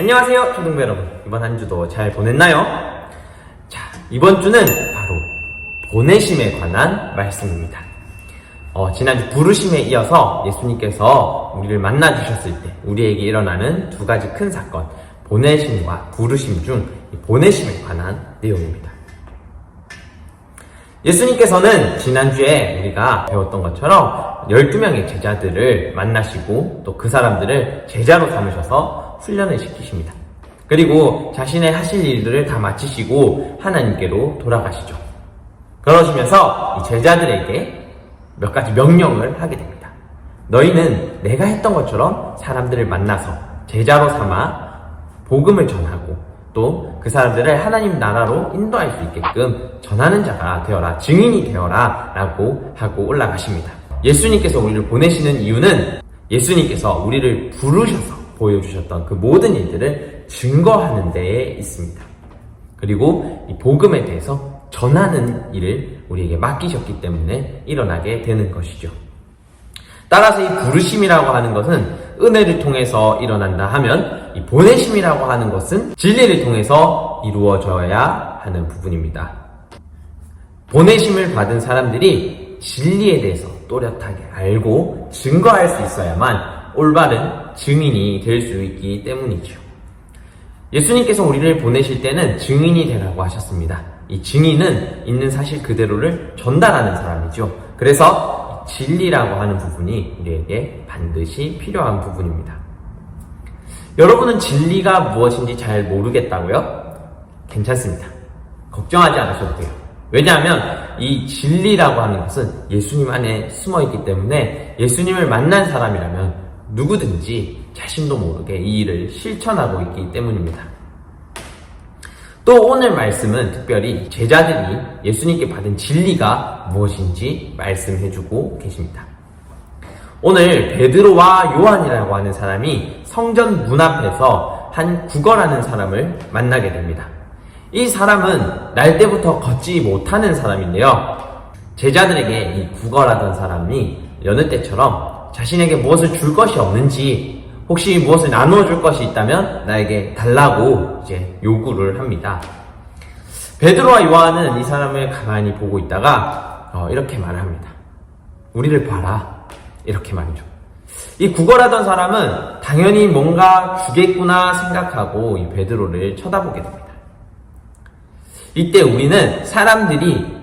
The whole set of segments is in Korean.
안녕하세요 초등부 여러분, 이번 한 주도 잘 보냈나요? 자, 이번 주는 바로 보내심에 관한 말씀입니다. 지난주 부르심에 이어서 예수님께서 우리를 만나주셨을 때 우리에게 일어나는 두 가지 큰 사건, 보내심과 부르심 중 보내심에 관한 내용입니다. 예수님께서는 지난주에 우리가 배웠던 것처럼 12명의 제자들을 만나시고 또 그 사람들을 제자로 삼으셔서 훈련을 시키십니다. 그리고 자신의 하실 일들을 다 마치시고 하나님께로 돌아가시죠. 그러시면서 이 제자들에게 몇 가지 명령을 하게 됩니다. 너희는 내가 했던 것처럼 사람들을 만나서 제자로 삼아 복음을 전하고 또 그 사람들을 하나님 나라로 인도할 수 있게끔 전하는 자가 되어라, 증인이 되어라 라고 하고 올라가십니다. 예수님께서 우리를 보내시는 이유는 예수님께서 우리를 부르셔서 보여주셨던 그 모든 일들을 증거하는 데에 있습니다. 그리고 이 복음에 대해서 전하는 일을 우리에게 맡기셨기 때문에 일어나게 되는 것이죠. 따라서 이 부르심이라고 하는 것은 은혜를 통해서 일어난다 하면 이 보내심이라고 하는 것은 진리를 통해서 이루어져야 하는 부분입니다. 보내심을 받은 사람들이 진리에 대해서 또렷하게 알고 증거할 수 있어야만 올바른 증인이 될 수 있기 때문이죠. 예수님께서 우리를 보내실 때는 증인이 되라고 하셨습니다. 이 증인은 있는 사실 그대로를 전달하는 사람이죠. 그래서 진리라고 하는 부분이 우리에게 반드시 필요한 부분입니다. 여러분은 진리가 무엇인지 잘 모르겠다고요? 괜찮습니다. 걱정하지 않으셔도 돼요. 왜냐하면 이 진리라고 하는 것은 예수님 안에 숨어있기 때문에 예수님을 만난 사람이라면 누구든지 자신도 모르게 이 일을 실천하고 있기 때문입니다. 또 오늘 말씀은 특별히 제자들이 예수님께 받은 진리가 무엇인지 말씀해주고 계십니다. 오늘 베드로와 요한이라고 하는 사람이 성전 문 앞에서 한 구걸하는 사람을 만나게 됩니다. 이 사람은 날 때부터 걷지 못하는 사람인데요. 제자들에게 이 구걸하던 사람이 여느 때처럼 자신에게 무엇을 줄 것이 없는지, 혹시 무엇을 나누어 줄 것이 있다면 나에게 달라고 이제 요구를 합니다. 베드로와 요한은 이 사람을 가만히 보고 있다가 이렇게 말을 합니다. 우리를 봐라. 이렇게 말이죠. 이 구걸하던 사람은 당연히 뭔가 주겠구나 생각하고 이 베드로를 쳐다보게 됩니다. 이때 우리는 사람들이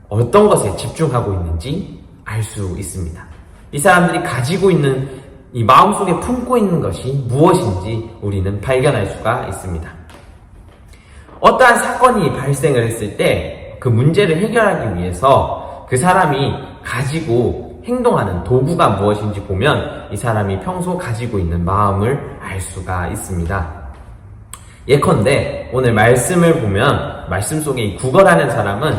어떤 것에 집중하고 있는지 알 수 있습니다. 이 사람들이 가지고 있는 이 마음속에 품고 있는 것이 무엇인지 우리는 발견할 수가 있습니다. 어떠한 사건이 발생을 했을 때 그 문제를 해결하기 위해서 그 사람이 가지고 행동하는 도구가 무엇인지 보면 이 사람이 평소 가지고 있는 마음을 알 수가 있습니다. 예컨대 오늘 말씀을 보면 말씀 속에 이 구걸하는 사람은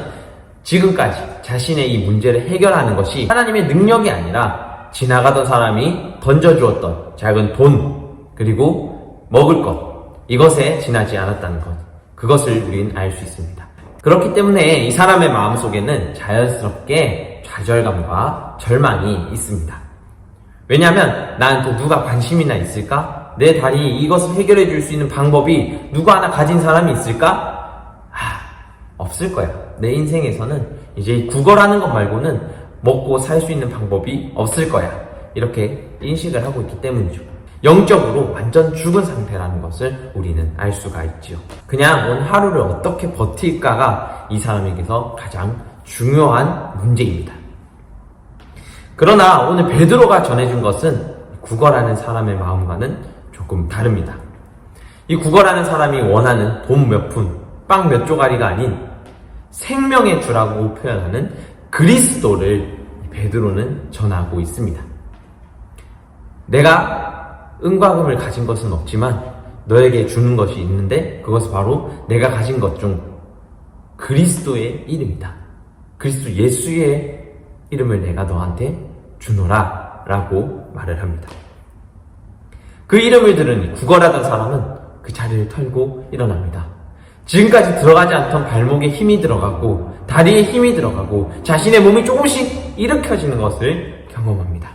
지금까지 자신의 이 문제를 해결하는 것이 하나님의 능력이 아니라 지나가던 사람이 던져주었던 작은 돈 그리고 먹을 것, 이것에 지나지 않았다는 것, 그것을 우리는 알 수 있습니다. 그렇기 때문에 이 사람의 마음속에는 자연스럽게 좌절감과 절망이 있습니다. 왜냐하면 나한테 누가 관심이나 있을까? 내 다리 이것을 해결해 줄 수 있는 방법이 누가 하나 가진 사람이 있을까? 없을 거야. 내 인생에서는 이제 구걸하는 것 말고는 먹고 살 수 있는 방법이 없을 거야. 이렇게 인식을 하고 있기 때문이죠. 영적으로 완전 죽은 상태라는 것을 우리는 알 수가 있죠. 그냥 오늘 하루를 어떻게 버틸까가 이 사람에게서 가장 중요한 문제입니다. 그러나 오늘 베드로가 전해준 것은 구걸하는 사람의 마음과는 조금 다릅니다. 이 구걸하는 사람이 원하는 돈 몇 푼, 빵 몇 조가리가 아닌 생명의 주라고 표현하는 그리스도를 베드로는 전하고 있습니다. 내가 은과 금을 가진 것은 없지만 너에게 주는 것이 있는데 그것은 바로 내가 가진 것 중 그리스도의 이름이다. 그리스도 예수의 이름을 내가 너한테 주노라 라고 말을 합니다. 그 이름을 들으니 구걸하던 사람은 그 자리를 털고 일어납니다. 지금까지 들어가지 않던 발목에 힘이 들어가고 다리에 힘이 들어가고 자신의 몸이 조금씩 일으켜지는 것을 경험합니다.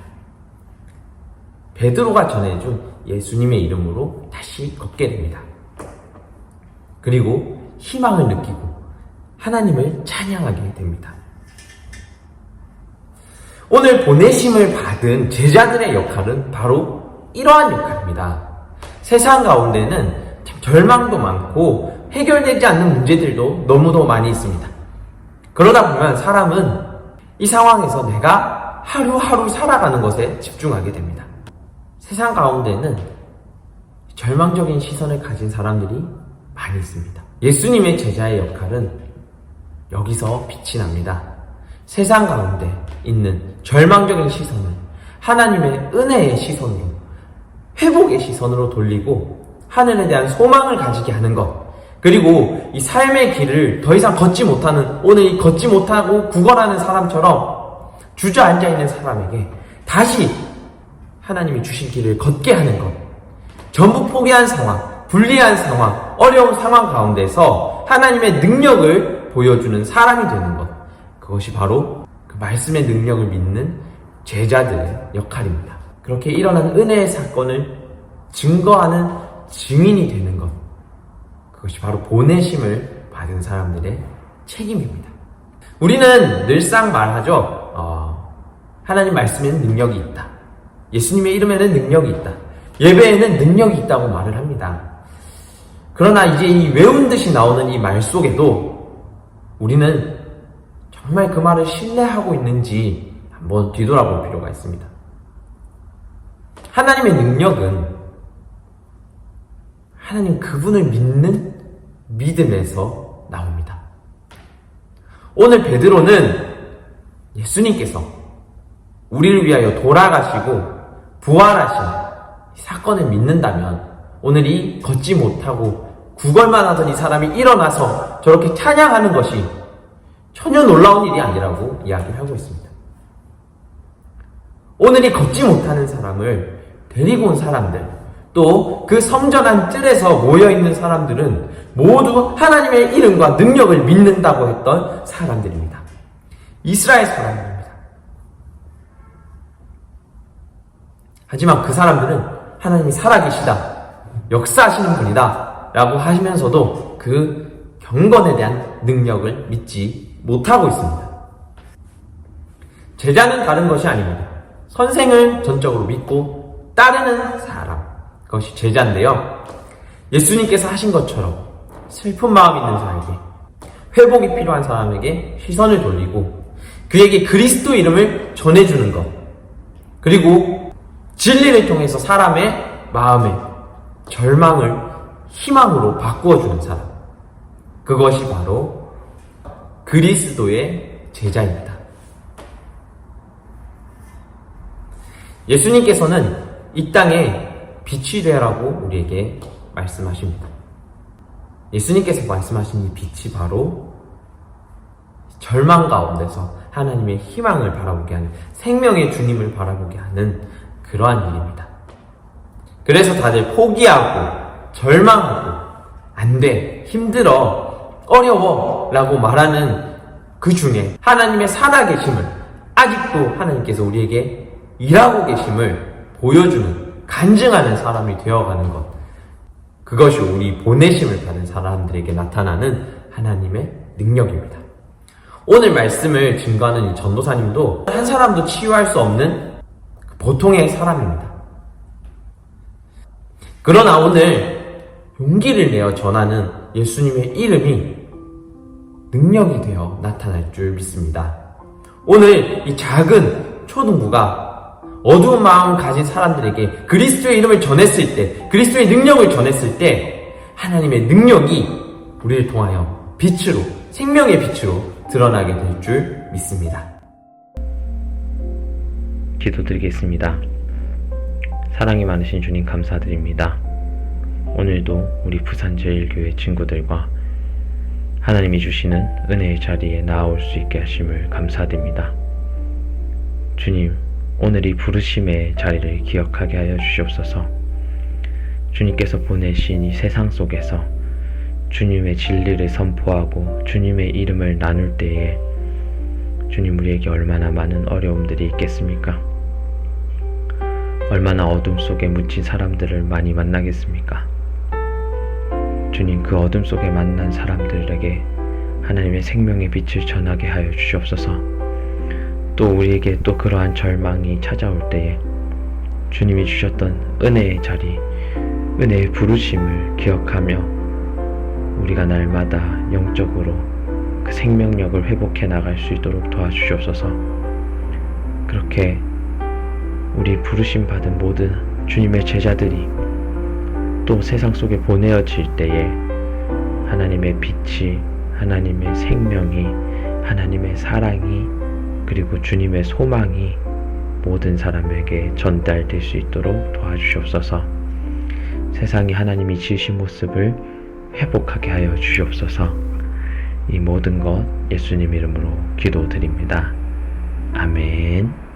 베드로가 전해준 예수님의 이름으로 다시 걷게 됩니다. 그리고 희망을 느끼고 하나님을 찬양하게 됩니다. 오늘 보내심을 받은 제자들의 역할은 바로 이러한 역할입니다. 세상 가운데는 절망도 많고 해결되지 않는 문제들도 너무도 많이 있습니다. 그러다 보면 사람은 이 상황에서 내가 하루하루 살아가는 것에 집중하게 됩니다. 세상 가운데는 절망적인 시선을 가진 사람들이 많이 있습니다. 예수님의 제자의 역할은 여기서 빛이 납니다. 세상 가운데 있는 절망적인 시선을 하나님의 은혜의 시선으로, 회복의 시선으로 돌리고 하늘에 대한 소망을 가지게 하는 것, 그리고 이 삶의 길을 더 이상 걷지 못하는, 오늘 이 걷지 못하고 구걸하는 사람처럼 주저앉아 있는 사람에게 다시 하나님이 주신 길을 걷게 하는 것, 전부 포기한 상황, 불리한 상황, 어려운 상황 가운데서 하나님의 능력을 보여주는 사람이 되는 것, 그것이 바로 그 말씀의 능력을 믿는 제자들의 역할입니다. 그렇게 일어난 은혜의 사건을 증거하는 증인이 되는 것, 그것이 바로 보내심을 받은 사람들의 책임입니다. 우리는 늘상 말하죠. 하나님 말씀에는 능력이 있다. 예수님의 이름에는 능력이 있다. 예배에는 능력이 있다고 말을 합니다. 그러나 이제 이 외운 듯이 나오는 이 말 속에도 우리는 정말 그 말을 신뢰하고 있는지 한번 뒤돌아볼 필요가 있습니다. 하나님의 능력은 하나님 그분을 믿는 믿음에서 나옵니다. 오늘 베드로는 예수님께서 우리를 위하여 돌아가시고 부활하신 이 사건을 믿는다면 오늘 이 걷지 못하고 구걸만 하던 이 사람이 일어나서 저렇게 찬양하는 것이 전혀 놀라운 일이 아니라고 이야기를 하고 있습니다. 오늘 이 걷지 못하는 사람을 데리고 온 사람들, 또 그 성전한 뜰에서 모여있는 사람들은 모두 하나님의 이름과 능력을 믿는다고 했던 사람들입니다. 이스라엘 사람들입니다. 하지만 그 사람들은 하나님이 살아계시다, 역사하시는 분이다 라고 하시면서도 그 경건에 대한 능력을 믿지 못하고 있습니다. 제자는 다른 것이 아닙니다. 선생을 전적으로 믿고 따르는 사람, 그것이 제자인데요. 예수님께서 하신 것처럼 슬픈 마음 있는 자에게, 회복이 필요한 사람에게 시선을 돌리고 그에게 그리스도 이름을 전해주는 것, 그리고 진리를 통해서 사람의 마음에 절망을 희망으로 바꾸어주는 사람, 그것이 바로 그리스도의 제자입니다. 예수님께서는 이 땅에 빛이 되라고 우리에게 말씀하십니다. 예수님께서 말씀하신 이 빛이 바로 절망 가운데서 하나님의 희망을 바라보게 하는, 생명의 주님을 바라보게 하는 그러한 일입니다. 그래서 다들 포기하고 절망하고 안 돼, 힘들어, 어려워 라고 말하는 그 중에 하나님의 살아계심을, 아직도 하나님께서 우리에게 일하고 계심을 보여주는, 간증하는 사람이 되어가는 것, 그것이 우리 보내심을 받은 사람들에게 나타나는 하나님의 능력입니다. 오늘 말씀을 증거하는 이 전도사님도 한 사람도 치유할 수 없는 보통의 사람입니다. 그러나 오늘 용기를 내어 전하는 예수님의 이름이 능력이 되어 나타날 줄 믿습니다. 오늘 이 작은 초등부가 어두운 마음 가진 사람들에게 그리스도의 이름을 전했을 때, 그리스도의 능력을 전했을 때 하나님의 능력이 우리를 통하여 빛으로, 생명의 빛으로 드러나게 될 줄 믿습니다. 기도드리겠습니다. 사랑이 많으신 주님 감사드립니다. 오늘도 우리 부산제일교회 친구들과 하나님이 주시는 은혜의 자리에 나아올 수 있게 하심을 감사드립니다. 주님, 오늘 이 부르심의 자리를 기억하게 하여 주시옵소서. 주님께서 보내신 이 세상 속에서 주님의 진리를 선포하고 주님의 이름을 나눌 때에 주님, 우리에게 얼마나 많은 어려움들이 있겠습니까? 얼마나 어둠 속에 묻힌 사람들을 많이 만나겠습니까? 주님, 그 어둠 속에 만난 사람들에게 하나님의 생명의 빛을 전하게 하여 주시옵소서. 또 우리에게 또 그러한 절망이 찾아올 때에 주님이 주셨던 은혜의 자리, 은혜의 부르심을 기억하며 우리가 날마다 영적으로 그 생명력을 회복해 나갈 수 있도록 도와주시옵소서. 그렇게 우리 부르심 받은 모든 주님의 제자들이 또 세상 속에 보내어질 때에 하나님의 빛이, 하나님의 생명이, 하나님의 사랑이, 그리고 주님의 소망이 모든 사람에게 전달될 수 있도록 도와주시옵소서. 세상이 하나님이 지으신 모습을 회복하게 하여 주시옵소서. 이 모든 것 예수님 이름으로 기도드립니다. 아멘.